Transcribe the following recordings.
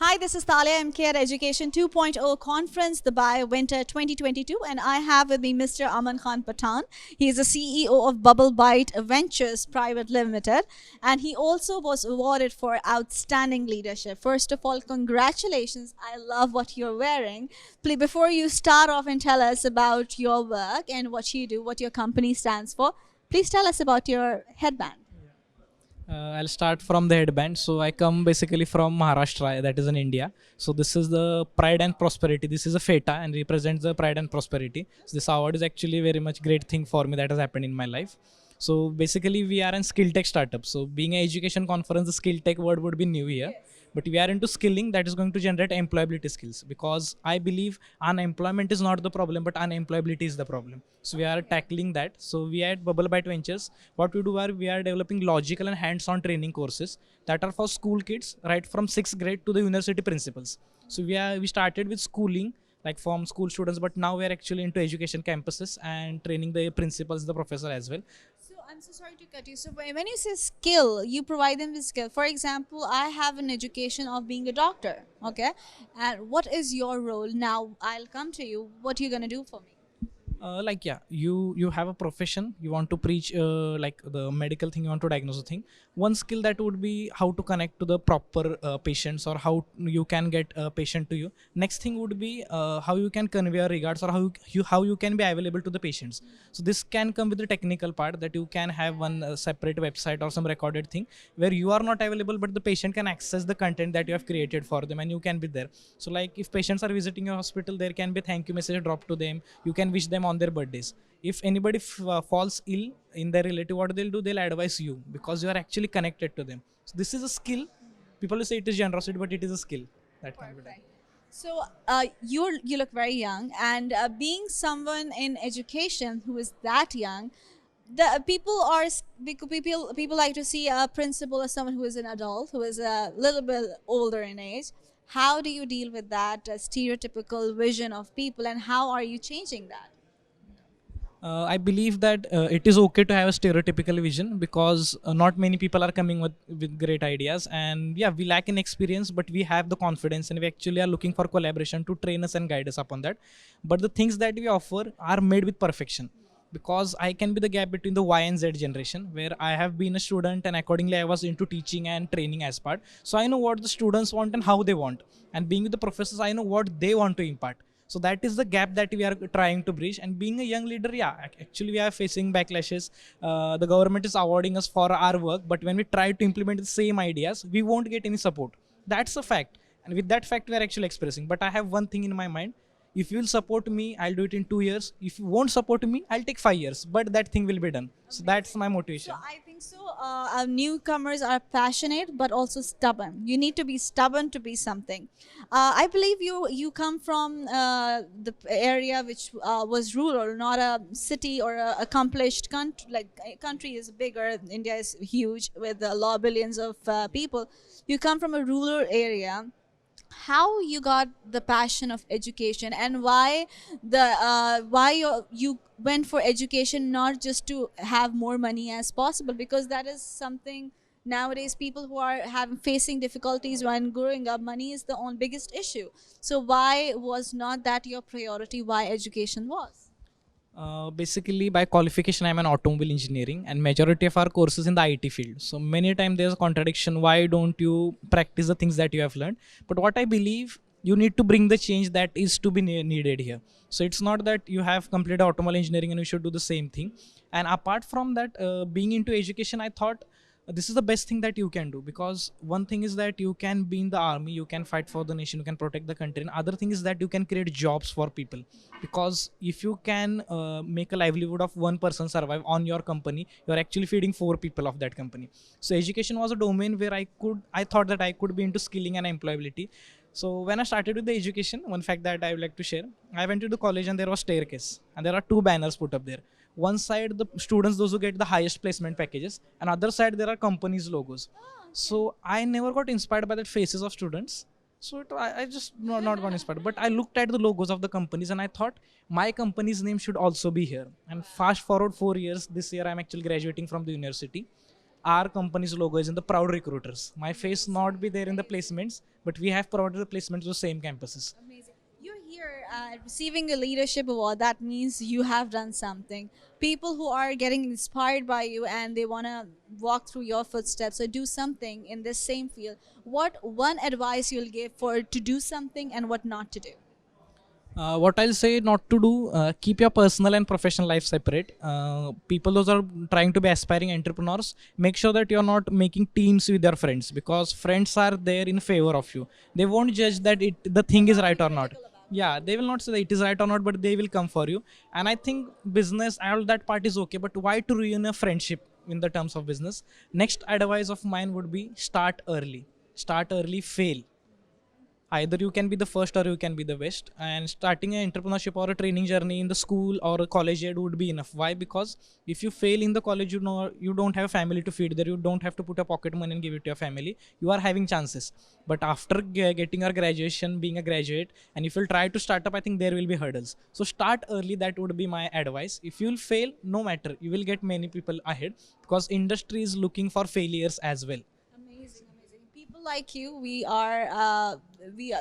Hi, this is Thalia MK at Education 2.0 Conference, the Byte Winter 2022, and I have with me Mr. Amankhan Pathan. He is the CEO of Byte Ventures Pvt Limited, and he also was awarded for outstanding leadership. First of all, congratulations. I love what you're wearing. Please, before you start off and tell us about your work and what you do, what your company stands for, please tell us about your headband. I'll start from the headband. So I come basically from Maharashtra, that is in India. So this is the Pride and Prosperity. This is a feta and represents the Pride and Prosperity. So this award is actually very much great thing for me that has happened in my life. So basically we are an skill tech startup. So being an education conference, the skill tech word would be new here. But we are into skilling that is going to generate employability skills, because I believe unemployment is not the problem but unemployability is the problem. So we are tackling that. So we at Byte Ventures, what we do are we are developing logical and hands-on training courses that are for school kids right from 6th grade to the university principals. So we started with schooling, like from school students, but now we are actually into education campuses and training the principals, the professor as well. So I'm so sorry to cut you. So when you say skill, you provide them with skill. For example, I have an education of being a doctor, okay? And what is your role? Now I'll come to you. What are you gonna do for me? Like, yeah, you have a profession, you want to preach, like the medical thing, you want to diagnose a thing. One skill that would be how to connect to the proper patients, or how you can get a patient to you. Next thing would be how you can convey your regards, or how you can be available to the patients. So this can come with the technical part, that you can have one separate website or some recorded thing where you are not available but the patient can access the content that you have created for them and you can be there. So like if patients are visiting your hospital, there can be thank you message dropped to them. You can wish them on their birthdays. If anybody falls ill in their relative, what they'll do, they'll advise you because you are actually connected to them. So this is a skill. People will say it is generosity, but it is a skill that can be done. So you look very young, and being someone in education who is that young, the people like to see a principal as someone who is an adult, who is a little bit older in age. How do you deal with that stereotypical vision of people, and how are you changing that? I believe that it is okay to have a stereotypical vision, because not many people are coming with great ideas. And yeah, we lack in experience, but we have the confidence and we actually are looking for collaboration to train us and guide us upon that. But the things that we offer are made with perfection, because I can be the gap between the Y and Z generation, where I have been a student and accordingly I was into teaching and training as part. So I know what the students want and how they want. And being with the professors, I know what they want to impart. So that is the gap that we are trying to bridge. And being a young leader, yeah, actually we are facing backlashes. The government is awarding us for our work, but when we try to implement the same ideas, we won't get any support. That's a fact. And with that fact, we are actually expressing. But I have one thing in my mind. If you will support me, I'll do it in 2 years. If you won't support me, I'll take 5 years. But that thing will be done. So that's my So motivation. I think so. Newcomers are passionate but also stubborn. You need to be stubborn to be something. I believe you come from the area which was rural, not a city or a accomplished country. Like a country is bigger. India is huge with a lot billions of people. You come from a rural area. How you got the passion of education, and why you went for education, not just to have more money as possible, because that is something nowadays people who are having facing difficulties when growing up, money is the biggest issue. So why was not that your priority? Why education was? Basically, by qualification, I'm an automobile engineering, and majority of our courses in the IT field. So many times there's a contradiction. Why don't you practice the things that you have learned? But what I believe, you need to bring the change that is to be needed here. So it's not that you have completed automobile engineering and you should do the same thing. And apart from that, being into education, I thought this is the best thing that you can do, because one thing is that you can be in the army, you can fight for the nation, you can protect the country, and other thing is that you can create jobs for people. Because if you can make a livelihood of one person survive on your company, you're actually feeding four people of that company. So education was a domain where I thought that I could be into skilling and employability. So when I started with the education, one fact that I would like to share, I went to the college and there was staircase and there are two banners put up there. One side the students, those who get the highest placement packages, and other side there are companies logos. So I never got inspired by the faces of students. So I just not got inspired, but I looked at the logos of the companies and I thought my company's name should also be here. And fast forward 4 years, this year I'm actually graduating from the university. our company's logo is in the proud recruiters. My face not be there in the placements, but we have provided the placements to the same campuses. Amazing. You're here receiving a leadership award. That means you have done something. People who are getting inspired by you and they want to walk through your footsteps or do something in this same field. What one advice you'll give for to do something and what not to do? What I'll say not to do, keep your personal and professional life separate. People those are trying to be aspiring entrepreneurs, make sure that you're not making teams with your friends, because friends are there in favor of you. They won't judge that the thing is right or not. Yeah, they will not say that it is right or not, but they will come for you. And I think business, all that part is okay, but why to ruin a friendship in the terms of business? Next advice of mine would be start early. Start early, fail. Either you can be the first or you can be the best, and starting an entrepreneurship or a training journey in the school or a college age would be enough. Why? Because if you fail in the college, you know you don't have a family to feed there, you don't have to put a pocket money and give it to your family, you are having chances. But after getting your graduation, being a graduate, and if you'll try to start up, I think there will be hurdles. So start early, that would be my advice. If you'll fail, no matter, you will get many people ahead, because industry is looking for failures as well. Amazing, amazing. People like you,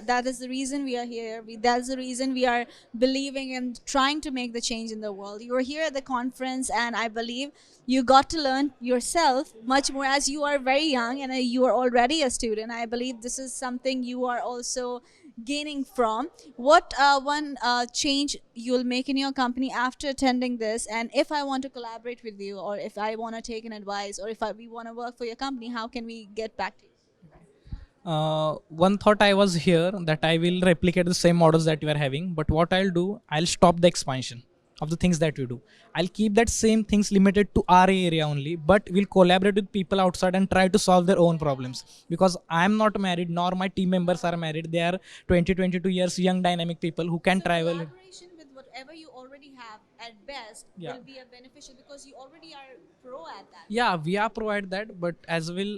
that is the reason we are here. That's the reason we are believing and trying to make the change in the world. You are here at the conference, and I believe you got to learn yourself much more as you are very young and you are already a student. I believe this is something you are also gaining from. What one change you'll make in your company after attending this, and if I want to collaborate with you, or if I want to take an advice, or if we want to work for your company, how can we get back to you? One thought I was here that I will replicate the same models that you are having, but what I'll do, I'll stop the expansion of the things that we do. I'll keep that same things limited to our area only, but we'll collaborate with people outside and try to solve their own problems. Because I'm not married, nor my team members are married. They are 20, 22 years young, dynamic people who can So travel. collaboration with whatever you already have at best Yeah. will be a beneficial because you already are pro at that. Yeah, we are provide that, but as well,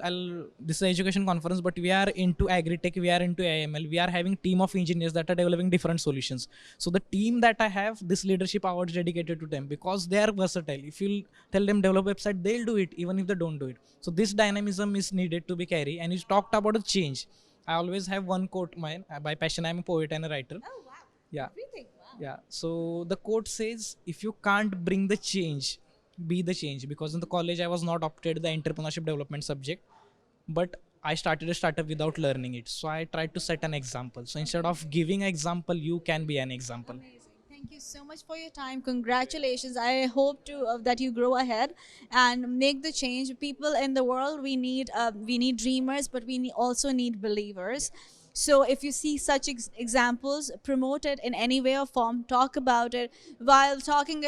this is an education conference, but we are into agri-tech, we are into AML, we are having team of engineers that are developing different solutions. So the team that I have, this leadership awards dedicated to them, because they are versatile. If you tell them develop website, they'll do it even if they don't do it. So this dynamism is needed to be carried. And you talked about a change. I always have one quote mine. By passion, I'm a poet and a writer. Oh wow. Yeah. Everything. Wow. Yeah. So the quote says, if you can't bring the change, be the change. Because in the college, I was not opted the entrepreneurship development subject, but I started a startup without learning it. So I tried to set an example. So instead of giving an example, you can be an example. Amazing. Thank you so much for your time. Congratulations. I hope to that you grow ahead and make the change. People in the world, we need dreamers, but also need believers. So if you see such examples, promote it in any way or form. Talk about it while talking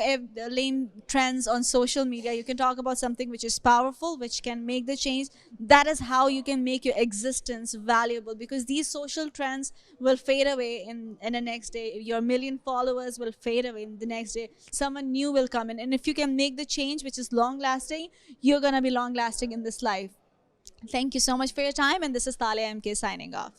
lane trends on social media. You can talk about something which is powerful, which can make the change. That is how you can make your existence valuable, because these social trends will fade away in the next day. Your million followers will fade away in the next day. Someone new will come in, and if you can make the change which is long lasting, you're gonna be long lasting in this life. Thank you so much for your time, and this is Talia MK signing off.